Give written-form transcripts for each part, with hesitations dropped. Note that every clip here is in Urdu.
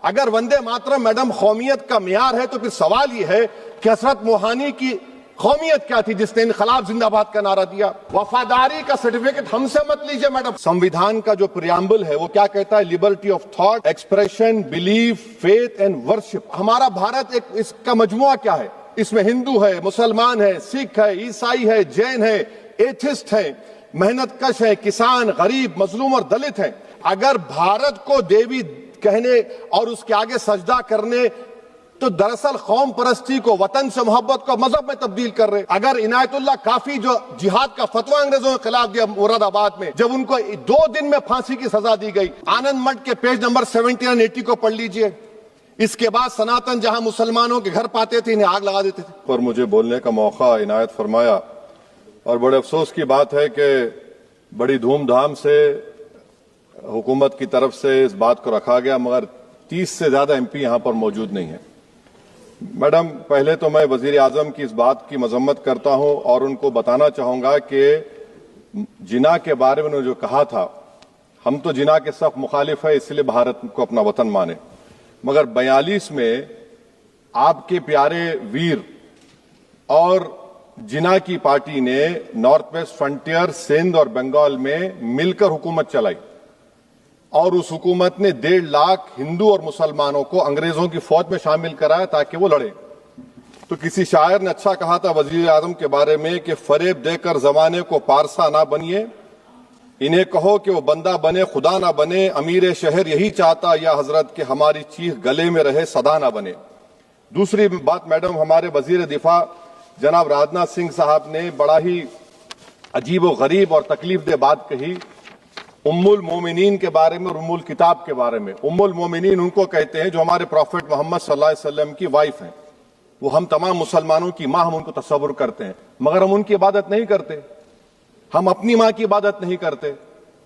اگر وندے ماترم میڈم قومیت کا معیار ہے تو پھر سوال یہ ہے کہ حضرت موہانی کی قومیت کیا تھی جس نے انقلاب زندہ باد کا نعرہ دیا؟ وفاداری کا سرٹیفکیٹ ہم سے مت لیجئے میڈم. سمویدھان کا جو پریامبل ہے وہ کیا کہتا ہے؟ Liberty of thought, expression, belief, faith and worship. ہمارا بھارت ایک اس کا مجموعہ کیا ہے؟ اس میں ہندو ہے، مسلمان ہے، سکھ ہے، عیسائی ہے، جین ہے، ایتھسٹ ہے، محنت کش ہے، کسان، غریب، مظلوم اور دلت ہیں. اگر بھارت کو دیوی کہنے اور اس کے آگے سجدہ کرنے تو دراصل قوم پرستی کو، وطن سے محبت کو مذہب میں تبدیل کر رہے. اگر عنایت اللہ کافی جو جہاد کا فتویٰ انگریزوں کے خلاف دیا مراد آباد میں، جب ان کو 2 دن میں پھانسی کی سزا دی گئی، آنند مٹھ کے پیج نمبر 79 80 کو پڑھ لیجئے. اس کے بعد سناتن جہاں مسلمانوں کے گھر پاتے تھے انہیں آگ لگا دیتے تھے. اور مجھے بولنے کا موقع عنایت فرمایا اور بڑے افسوس کی بات ہے کہ بڑی دھوم دھام سے حکومت کی طرف سے اس بات کو رکھا گیا، مگر 30 سے زیادہ ایم پی یہاں پر موجود نہیں ہیں. میڈم، پہلے تو میں وزیر اعظم کی اس بات کی مذمت کرتا ہوں اور ان کو بتانا چاہوں گا کہ جنا کے بارے میں انہوں نے جو کہا تھا، ہم تو جنا کے سخت مخالف ہے، اس لیے بھارت کو اپنا وطن مانے. مگر 42 میں آپ کے پیارے ویر اور جنا کی پارٹی نے نارتھ ویسٹ فرنٹیئر، سندھ اور بنگال میں مل کر حکومت چلائی اور اس حکومت نے 1.5 لاکھ ہندو اور مسلمانوں کو انگریزوں کی فوج میں شامل کرایا تاکہ وہ لڑے. تو کسی شاعر نے اچھا کہا تھا وزیر اعظم کے بارے میں کہ فریب دے کر زمانے کو پارسا نہ بنیے، انہیں کہو کہ وہ بندہ بنے خدا نہ بنے، امیر شہر یہی چاہتا یا حضرت کہ ہماری چیخ گلے میں رہے صدا نہ بنے. دوسری بات میڈم، ہمارے وزیر دفاع جناب راجناتھ سنگھ صاحب نے بڑا ہی عجیب و غریب اور تکلیف دہ بات کہی ام المومنین کے بارے میں اور ام الکتاب کے بارے میں. ام المومنین ان کو کہتے ہیں جو ہمارے پروفٹ محمد صلی اللہ علیہ وسلم کی وائف ہیں. وہ ہم تمام مسلمانوں کی ماں، ہم ان کو تصور کرتے ہیں، مگر ہم ان کی عبادت نہیں کرتے. ہم اپنی ماں کی عبادت نہیں کرتے.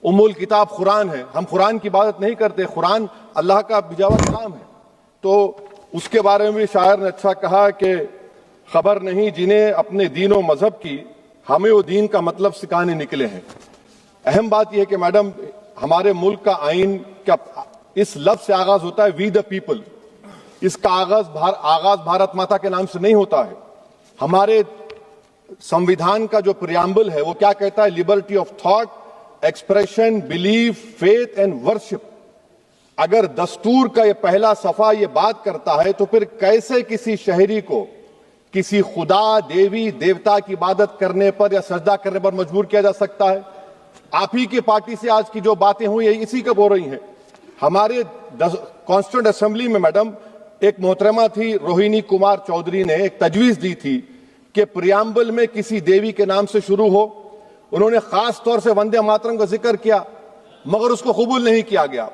ام الکتاب قرآن ہے، ہم قرآن کی عبادت نہیں کرتے. قرآن اللہ کا بھیجا ہوا کلام ہے. تو اس کے بارے میں بھی شاعر نے اچھا کہا کہ خبر نہیں جنہیں اپنے دین و مذہب کی، ہمیں وہ دین کا مطلب سکھانے نکلے ہیں. اہم بات یہ ہے کہ میڈم، ہمارے ملک کا آئین کا اس لفظ سے آغاز ہوتا ہے وی دا پیپل. اس کا آغاز بھارت ماتا کے نام سے نہیں ہوتا ہے. ہمارے سمویدھان کا جو پریامبل ہے وہ کیا کہتا ہے؟ Liberty of thought, expression, belief, faith and worship. اگر دستور کا یہ پہلا صفحہ یہ بات کرتا ہے تو پھر کیسے کسی شہری کو کسی خدا، دیوی، دیوتا کی عبادت کرنے پر یا سجدہ کرنے پر مجبور کیا جا سکتا ہے؟ آپ ہی کی پارٹی سے آج کی جو باتیں ہوئی اسی کا ہو رہی ہیں. ہمارے کانسٹیٹیوئنٹ اسمبلی میں میڈم ایک محترمہ تھی روہنی کمار چودھری نے ایک تجویز دی تھی کہ پریامبل میں کسی دیوی کے نام سے شروع ہو. انہوں نے خاص طور سے وندے ماترم کا ذکر کیا مگر اس کو قبول نہیں کیا گیا.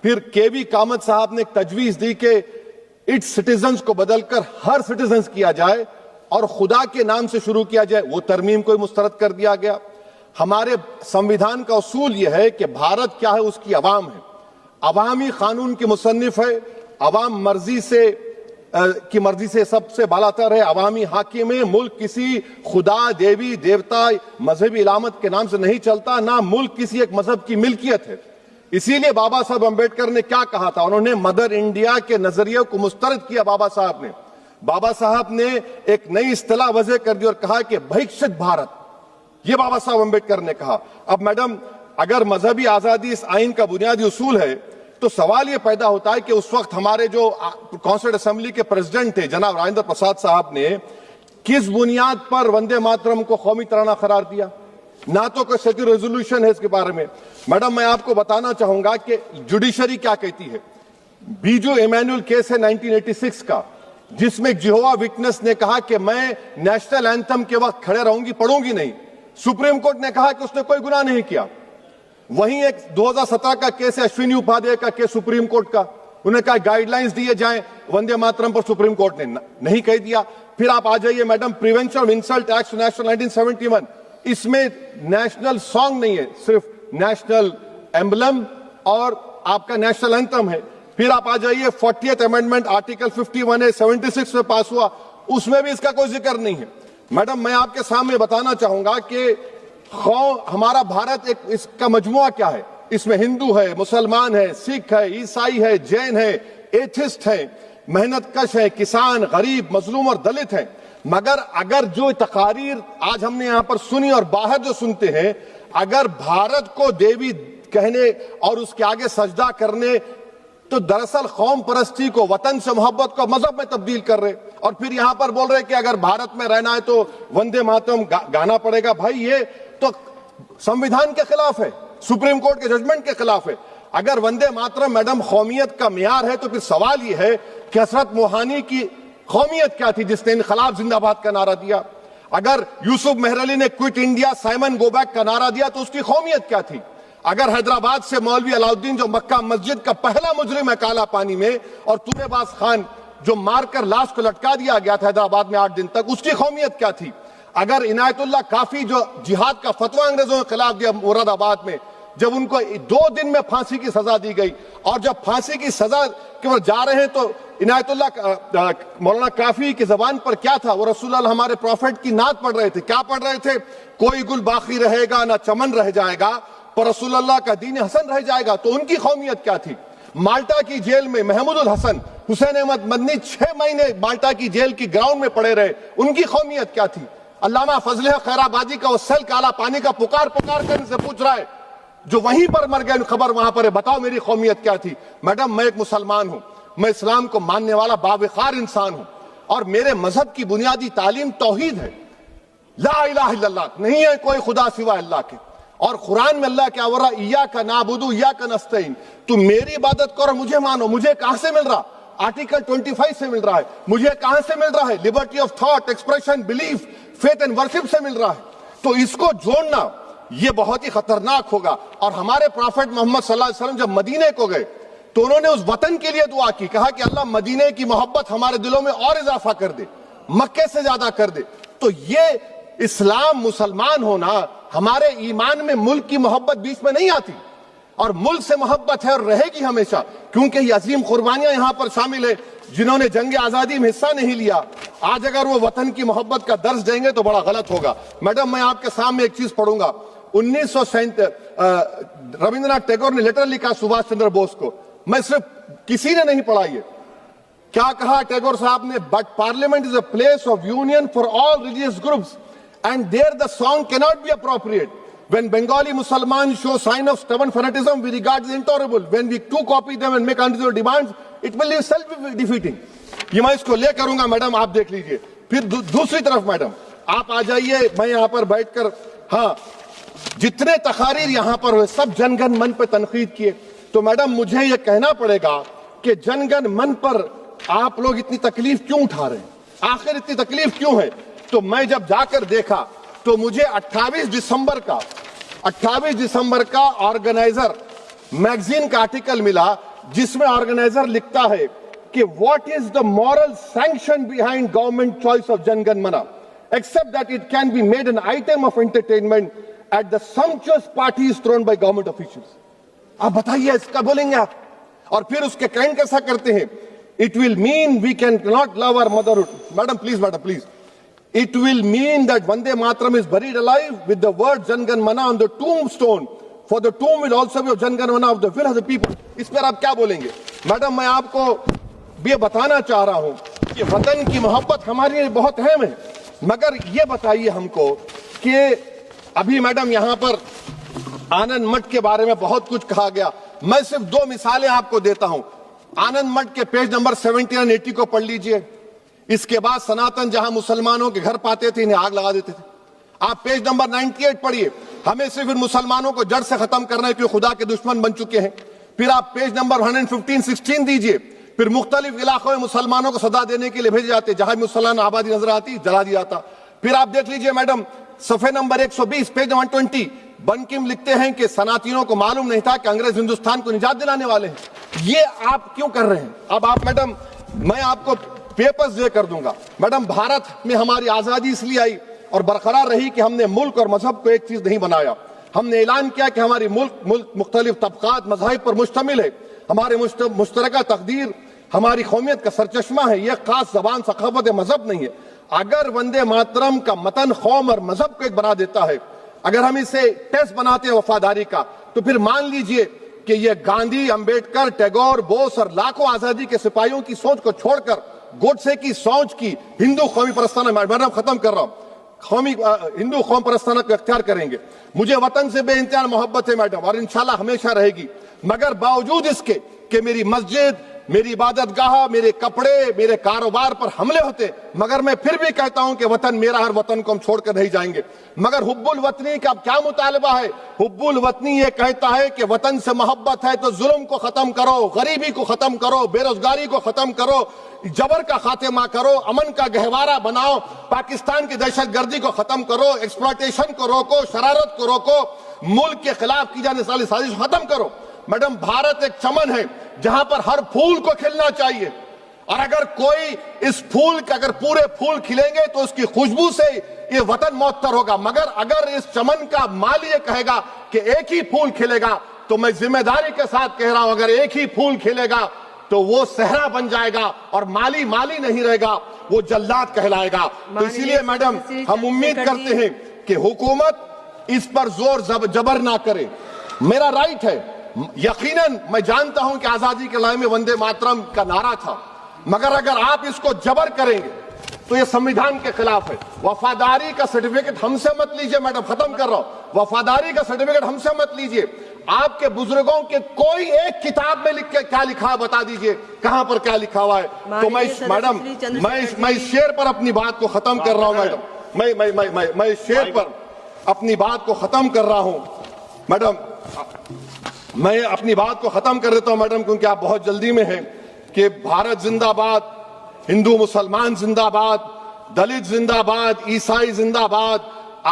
پھر کے وی کامت صاحب نے ایک تجویز دی کہ اٹس سٹیزنز کو بدل کر ہر سٹیزنز کیا جائے اور خدا کے نام سے شروع کیا جائے. وہ ترمیم کو مسترد کر دیا گیا. ہمارے سمویدھان کا اصول یہ ہے کہ بھارت کیا ہے؟ اس کی عوام ہے. عوامی قانون کی مصنف ہے. عوام مرضی سے سب سے بالاتر ہے. عوامی حاکم ہے. ملک کسی خدا، دیوی، دیوتا، مذہبی علامت کے نام سے نہیں چلتا، نہ ملک کسی ایک مذہب کی ملکیت ہے. اسی لیے بابا صاحب امبیڈکر نے کیا کہا تھا؟ انہوں نے مدر انڈیا کے نظریے کو مسترد کیا. بابا صاحب نے ایک نئی اصطلاح وضع کر دی اور کہا کہ بھکشت بھارت. یہ بابا صاحب امبیڈکر نے کہا. اب میڈم، اگر مذہبی آزادی اس آئین کا بنیادی اصول ہے تو سوال یہ پیدا ہوتا ہے کہ اس وقت ہمارے جو کانسٹیٹیوئنٹ اسمبلی کے پریزیڈنٹ تھے جناب راجندر پرساد صاحب نے کس بنیاد پر وندے ماترم کو قومی ترانہ قرار دیا؟ نہ تو کوئی سیکولر ریزولوشن ہے اس کے بارے میں. میڈم، میں آپ کو بتانا چاہوں گا کہ جوڈیشری کیا کہتی ہے. بیجو ایمینول کیس ہے 1986 کا، جس میں جیہوا وٹنس نے کہا کہ میں نیشنل اینتھم کے وقت کھڑے رہوں گی، پڑھوں گی نہیں. سپریم کورٹ نے کہا کہ اس نے کوئی گناہ نہیں کیا. وہیں ایک 2017 کا کیس ہے اشونی اپادھیائے کا کیس سپریم کورٹ کا. انہوں نے کہا گائیڈ لائنز دیے جائیں وندے ماترم پر، سپریم کورٹ نے نہیں کہہ دیا. پھر آپ آ جائیے madam prevention of insult act national 1971. اس میں نیشنل سانگ نہیں ہے، صرف نیشنل ایمبلم اور آپ کا نیشنل اینتھم ہے. پھر آپ آ جائیے 40th امینڈمنٹ آرٹیکل 51 ہے 76 میں پاس ہوا، اس میں بھی اس کا کوئی ذکر نہیں ہے. میڈم، میں آپ کے سامنے بتانا چاہوں گا کہ ہمارا بھارت ایک اس کا مجموعہ کیا ہے. اس میں ہندو ہے، مسلمان ہے، سکھ ہے، عیسائی ہے، جین ہے، ایتھسٹ ہیں, محنت کش ہیں, کسان, غریب, مظلوم اور دلت ہیں, مگر اگر جو تقاریر آج ہم نے یہاں پر سنی اور باہر جو سنتے ہیں, اگر بھارت کو دیوی کہنے اور اس کے آگے سجدہ کرنے, تو دراصل قوم پرستی کو, وطن سے محبت کو مذہب میں تبدیل کر رہے, اور پھر یہاں پر بول رہے کہ اگر بھارت میں رہنا ہے تو وندے ماترم گانا پڑے گا. بھائی یہ تو سمویدھان کے خلاف ہے, سپریم کورٹ کے ججمنٹ کے خلاف ہے. اگر وندے ماترم میڈم قومیت کا معیار ہے تو پھر سوال یہ ہے کہ حضرت موہانی کی قومیت کیا تھی جس نے انقلاب زندہ باد کا نعرہ دیا؟ اگر یوسف مہر علی نے quit India Simon go back کا نعرہ دیا تو اس کی قومیت کیا تھی؟ اگر حیدرآباد سے مولوی علاؤالدین جو مکہ مسجد کا پہلا مجرم ہے کالا پانی میں, اور طور باز خان جو مار کر لاش کو لٹکا دیا گیا تھا حیدرآباد میں 8 دن تک, اس کی قومیت کیا تھی؟ اگر عنایت اللہ کافی جو جہاد کا فتویٰ انگریزوں کے خلاف دیا مراد آباد میں, جب ان کو 2 دن میں پھانسی کی سزا دی گئی, اور جب پھانسی کی سزا کے وہ جا رہے ہیں تو عنایت اللہ مولانا کافی کی زبان پر کیا تھا؟ وہ رسول اللہ ہمارے پروفیٹ کی نعت پڑھ رہے تھے. کیا پڑھ رہے تھے؟ کوئی گل باقی رہے گا نہ چمن رہ جائے گا, پر رسول اللہ کا دین حسن رہ جائے گا. تو ان کی قومیت کیا تھی؟ مالٹا کی جیل میں محمود الحسن, حسین احمد مدنی 6 مہینے مالٹا کی جیل کی گراؤنڈ میں پڑے رہے, ان کی قومیت کیا تھی؟ علامہ فضل خیر آبادی کا وہ سیل کالا پانی کا پکار کر ان سے پوچھ رہا ہے جو وہیں پر مر گئے, خبر وہاں پر ہے, بتاؤ میری قومیت کیا تھی؟ میڈم میں ایک مسلمان ہوں, میں اسلام کو ماننے والا باوقار انسان ہوں, اور میرے مذہب کی بنیادی تعلیم توحید ہے, لا الہ الا اللہ, نہیں ہے کوئی خدا سوا اللہ کے. اور قرآن میں اللہ کیا ورہا, ایاک نعبد ایاک نستعین, تم میری عبادت کرو مجھے مانو. مجھے کہاں سے مل رہا؟ آرٹیکل 25 سے مل رہا ہے. مجھے کہاں سے مل رہا ہے؟ Liberty of thought, expression, belief, faith and worship سے مل رہا ہے. تو اس کو جوڑنا یہ بہت ہی خطرناک ہوگا. اور ہمارے پروفیٹ محمد صلی اللہ علیہ وسلم جب مدینے کو گئے تو انہوں نے اس وطن کے لیے دعا کی, کہا کہ اللہ مدینے کی محبت ہمارے دلوں میں اور اضافہ کر دے, مکے سے زیادہ کر دے. تو یہ اسلام, مسلمان ہونا, ہمارے ایمان میں ملک کی محبت بیچ میں نہیں آتی, اور ملک سے محبت ہے اور رہے گی ہمیشہ, کیونکہ یہ عظیم قربانیاں یہاں پر شامل ہے جنہوں نے جنگ آزادی میں حصہ نہیں لیا. آج اگر وہ وطن کی محبت کا درس دیں گے تو بڑا غلط ہوگا. میڈم میں آپ کے سامنے ایک چیز پڑھوں گا. 1937 رابندر ناتھ ٹیگور نے لیٹر لکھا سبھاش چندر بوس کو, میں صرف کسی نے نہیں پڑھا. یہ کیا کہا ٹیگور صاحب نے؟ But parliament is a place of union for all religious groups and there the song cannot be appropriate. When Bengali Muslims show sign of stubborn fanatism, we regard as intolerable. When we too copy them and make unreasonable demands, it will be self-defeating. یہ میں اس کو لے کروں گا میڈم, آپ دیکھ لیجئے. پھر دوسری طرف میڈم آپ آ جائیے, میں یہاں پر بیٹھ کر, ہاں جتنے تقاریر یہاں پر ہوئے سب جن گن من پہ تنقید کیے. تو میڈم مجھے یہ کہنا پڑے گا کہ جن گن من پر آپ لوگ اتنی تکلیف کیوں اٹھا رہے ہیں؟ آخر اتنی تکلیف کیوں ہے؟ تو میں جب جا کر دیکھا تو مجھے 28 دسمبر کا آرگنائزر میگزین کا آرٹیکل ملا, جس میں آرگنائزر لکھتا ہے کہ what is the moral sanction behind government choice of Jan Gan Mana except that it can be made an item of entertainment at the sumptuous parties thrown by government officials. آپ بتائیے اس کا بولیں گے آپ؟ اور پھر اس کے کینڈ کیسا کرتے ہیں؟ It will mean we cannot love our motherhood. Madam, please. It will mean that Vande Mataram is buried alive with the word Jan Gan Mana on the tombstone. For the tomb will also be of Jan Gan Mana of the will of the people. اس پر آپ کیا بولیں گے؟ میڈم میں آپ کو یہ بتانا چاہ رہا ہوں کہ وطن کی محبت ہمارے لیے بہت اہم ہے, مگر یہ بتائیے ہم کو کہ ابھی میڈم یہاں پر آنند مٹھ کے بارے میں بہت کچھ کہا گیا. میں صرف 2 مثالیں آپ کو دیتا ہوں. آنند مٹھ کے پیج نمبر 70 اور 80 کو پڑھ لیجئے. اس کے بعد سناتن جہاں مسلمانوں کے گھر پاتے تھے انہیں آگ لگا دیتے تھے. آپ پیج نمبر 98 پڑھیے. ہمیں صرف ان مسلمانوں کو جڑ سے ختم کرنا ہے کیونکہ خدا کے دشمن بن چکے ہیں. پھر آپ پیج نمبر 115-16 دیجئے. پھر مختلف علاقوں میں مسلمانوں کو سزا دینے کے لیے بھیجے جاتے, جہاں مسلمان آبادی نظر آتی جلا دیا جاتا. پھر آپ دیکھ لیجئے میڈم صفحے نمبر 120 پیج 120 بنکم لکھتے ہیں کہ صنعتیوں کو معلوم نہیں تھا کہ انگریز ہندوستان کو نجات دلانے والے ہیں. یہ آپ کیوں کر رہے ہیں؟ اب آپ میڈم میں آپ کو پیپرز دے کر دوں گا. میڈم بھارت میں ہماری آزادی اس لیے آئی اور برقرار رہی کہ ہم نے ملک اور مذہب کو ایک چیز نہیں بنایا. ہم نے اعلان کیا کہ ہماری ملک مختلف طبقات مذاہب پر مشتمل ہے. ہمارے مشترکہ تقدیر ہماری قومیت کا سرچشمہ ہے. یہ خاص زبان ثقافت مذہب نہیں ہے. اگر وندے ماترم کا متن قوم اور مذہب کو ایک بنا دیتا ہے, اگر ہم اسے ٹیسٹ بناتے ہیں وفاداری کا, تو پھر مان لیجئے کہ یہ گاندھی، امبیڈکر، ٹیگور، بوس اور لاکھوں آزادی کے سپاہیوں کی سوچ کو چھوڑ کر گوڈسے کی سوچ کی ہندو قومی پرستانہ، میں ختم کر رہا ہوں، ہندو قوم پرستانہ کو اختیار کریں گے. مجھے وطن سے بے انتہا محبت ہے میڈم، اور انشاءاللہ ہمیشہ رہے گی، مگر باوجود اس کے کہ میری مسجد، میری عبادت گاہ، میرے کپڑے، میرے کاروبار پر حملے ہوتے، مگر میں پھر بھی کہتا ہوں کہ وطن میرا، ہر وطن کو ہم چھوڑ کر نہیں جائیں گے. مگر حب الوطنی کا کیا مطالبہ ہے؟ حب الوطنی یہ کہتا ہے کہ وطن سے محبت ہے تو ظلم کو ختم کرو، غریبی کو ختم کرو، بے روزگاری کو ختم کرو، جبر کا خاتمہ کرو، امن کا گہوارہ بناؤ، پاکستان کی دہشت گردی کو ختم کرو، ایکسپلائٹیشن کو روکو، شرارت کو روکو، ملک کے خلاف کی جانے والی سازش کو ختم کرو. میڈم، بھارت ایک چمن ہے جہاں پر ہر پھول کو کھلنا چاہیے، اور اگر کوئی اس پھول کے اگر پورے پھول کھلیں گے تو اس کی خوشبو سے یہ وطن معطر ہوگا. مگر اگر اس چمن کا مالی یہ کہے گا کہ ایک ہی پھول کھلے گا، تو میں ذمہ داری کے ساتھ کہہ رہا ہوں، اگر ایک ہی پھول کھلے گا تو وہ صحرا بن جائے گا، اور مالی نہیں رہے گا، وہ جلات کہلائے گا. تو اسی لیے میڈم ہم امید کرتے ہیں کہ حکومت اس پر زور جبر نہ کرے. میرا رائٹ ہے، یقیناً میں جانتا ہوں کہ آزادی کے لڑائی میں وندے ماترم کا نعرہ تھا، مگر اگر آپ اس کو جبر کریں گے تو یہ سمویدھان کے خلاف ہے. وفاداری کا سرٹیفکیٹ ہم سے مت لیجئے میڈم، ختم کر رہا ہوں، وفاداری کا سرٹیفکیٹ ہم سے مت لیجئے. آپ کے بزرگوں کے کوئی ایک کتاب میں لکھ کے کیا لکھا ہے بتا دیجئے، کہاں پر کیا لکھا ہوا ہے. تو میڈم میں اس شعر پر اپنی بات کو ختم کر رہا ہوں میڈم، میں اس شعر پر اپنی بات کو ختم کر رہا ہوں میڈم، میں اپنی بات کو ختم کر دیتا ہوں میڈم، کیونکہ آپ بہت جلدی میں ہیں. کہ بھارت زندہ باد، ہندو مسلمان زندہ باد، دلت زندہ باد، عیسائی زندہ باد،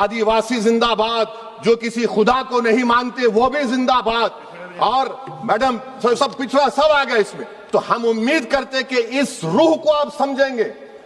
آدیواسی زندہ باد، جو کسی خدا کو نہیں مانتے وہ بھی زندہ باد، اور میڈم سب پچھڑا سب آ گیا اس میں. تو ہم امید کرتے کہ اس روح کو آپ سمجھیں گے.